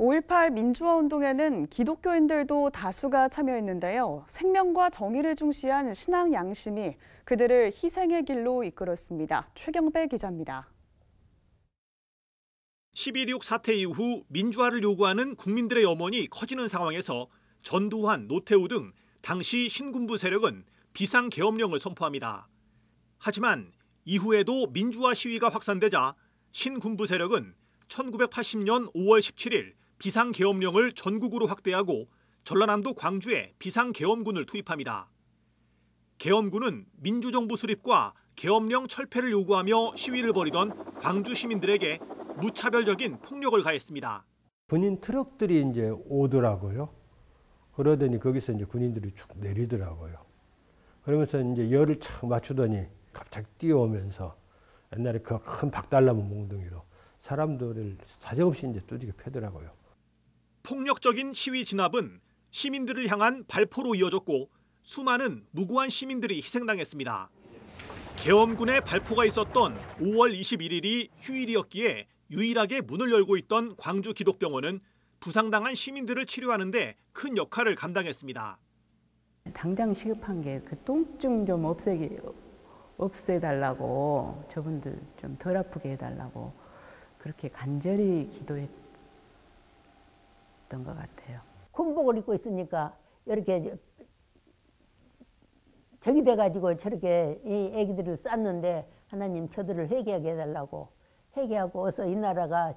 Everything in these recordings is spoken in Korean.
5.18 민주화 운동에는 기독교인들도 다수가 참여했는데요. 생명과 정의를 중시한 신앙 양심이 그들을 희생의 길로 이끌었습니다. 최경배 기자입니다. 11.26 사태 이후 민주화를 요구하는 국민들의 염원이 커지는 상황에서 전두환, 노태우 등 당시 신군부 세력은 비상계엄령을 선포합니다. 하지만 이후에도 민주화 시위가 확산되자 신군부 세력은 1980년 5월 17일 비상계엄령을 전국으로 확대하고 전라남도 광주에 비상계엄군을 투입합니다. 계엄군은 민주정부 수립과 계엄령 철폐를 요구하며 시위를 벌이던 광주 시민들에게 무차별적인 폭력을 가했습니다. 군인 트럭들이 이제 오더라고요. 그러더니 거기서 이제 군인들이 쭉 내리더라고요. 그러면서 이제 열을 착 맞추더니 갑자기 뛰어오면서 옛날에 그 큰 박달나무 몽둥이로 사람들을 사정없이 이제 두들겨 패더라고요. 폭력적인 시위 진압은 시민들을 향한 발포로 이어졌고 수많은 무고한 시민들이 희생당했습니다. 계엄군의 발포가 있었던 5월 21일이 휴일이었기에 유일하게 문을 열고 있던 광주 기독병원은 부상당한 시민들을 치료하는 데 큰 역할을 감당했습니다. 당장 시급한 게 그 통증 좀 없애달라고, 저분들 좀 덜 아프게 해달라고 그렇게 간절히 기도했던 것 같아요. 군복을 입고 있으니까 이렇게 적이 돼가지고 저렇게 이 애기들을 쌌는데 하나님 저들을 회개하게 해달라고, 회개하고 어서 이 나라가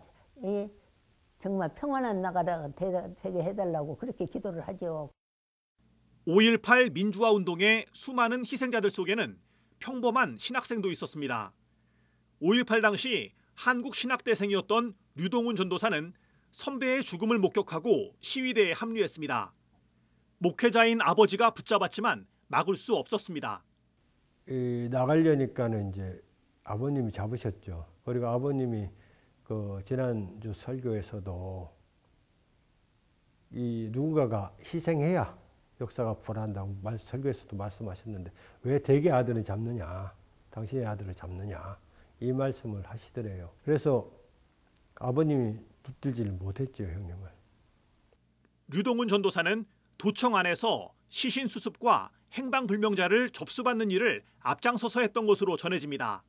정말 평안한 나라가 되게 해달라고 그렇게 기도를 하죠. 5.18 민주화 운동의 수많은 희생자들 속에는 평범한 신학생도 있었습니다. 5.18 당시 한국신학대생이었던 류동훈 전도사는 선배의 죽음을 목격하고 시위대에 합류했습니다. 목회자인 아버지가 붙잡았지만 막을 수 없었습니다. 나가려니까는 이제 아버님이 잡으셨죠. 그리고 아버님이 그 지난주 설교에서도 이 누군가가 희생해야 역사가 불안한다고 설교에서도 말씀하셨는데 왜 대개 아들을 잡느냐, 당신의 아들을 잡느냐 이 말씀을 하시더래요. 그래서 아버님이 붙들지를 못했죠, 형님을. 류동훈 전도사는 도청 안에서 시신 수습과 행방불명자를 접수받는 일을 앞장서서 했던 것으로 전해집니다.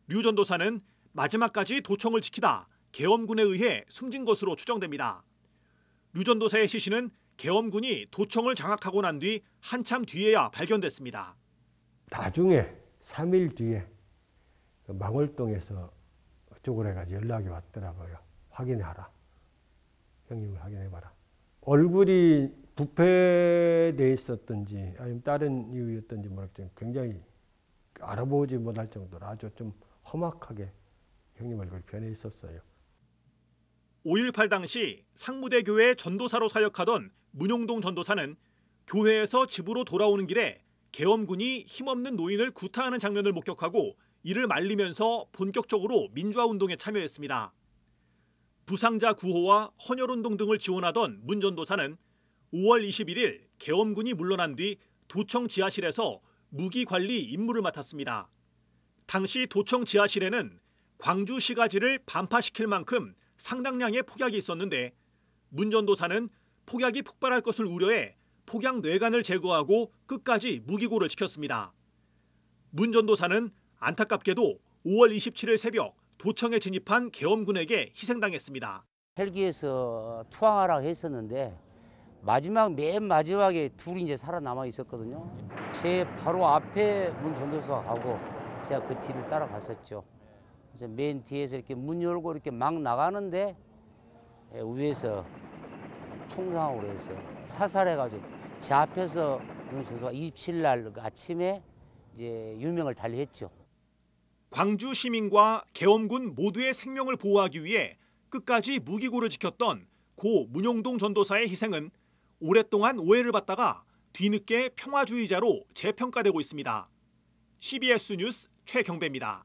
류 전도사는 마지막까지 도청을 지키다 계엄군에 의해 숨진 것으로 추정됩니다. 류 전도사의 시신은 계엄군이 도청을 장악하고 난 뒤 한참 뒤에야 발견됐습니다. 나중에 3일 뒤에 망월동에서 그쪽으로 해가지고 연락이 왔더라고요. 확인해라. 형님을 확인해봐라. 얼굴이 부패돼 있었던지 아니면 다른 이유였던지 모르겠지만 굉장히 알아보지 못할 정도로 아주 좀 험악하게 형님 얼굴이 변해 있었어요. 5.18 당시 상무대교회 전도사로 사역하던 문용동 전도사는 교회에서 집으로 돌아오는 길에 계엄군이 힘없는 노인을 구타하는 장면을 목격하고 이를 말리면서 본격적으로 민주화운동에 참여했습니다. 부상자 구호와 헌혈운동 등을 지원하던 문 전도사는 5월 21일 계엄군이 물러난 뒤 도청 지하실에서 무기관리 임무를 맡았습니다. 당시 도청 지하실에는 광주 시가지를 반파시킬 만큼 상당량의 폭약이 있었는데 문 전도사는 폭약이 폭발할 것을 우려해 폭약 뇌관을 제거하고 끝까지 무기고를 지켰습니다. 문 전도사는 안타깝게도 5월 27일 새벽 도청에 진입한 계엄군에게 희생당했습니다. 헬기에서 투항하라고 했었는데 맨 마지막에 둘이 이제 살아남아 있었거든요. 제 바로 앞에 문 전도사가 가고 제가 그 뒤를 따라갔었죠. 그래서 맨 뒤에서 이렇게 문 열고 이렇게 막 나가는데 위에서 총상으로 해서 사살해가지고 제 앞에서 문 전도사가 27일 날 아침에 이제 유명을 달리했죠. 광주 시민과 계엄군 모두의 생명을 보호하기 위해 끝까지 무기고를 지켰던 고 문용동 전도사의 희생은 오랫동안 오해를 받다가 뒤늦게 평화주의자로 재평가되고 있습니다. CBS 뉴스 최경배입니다.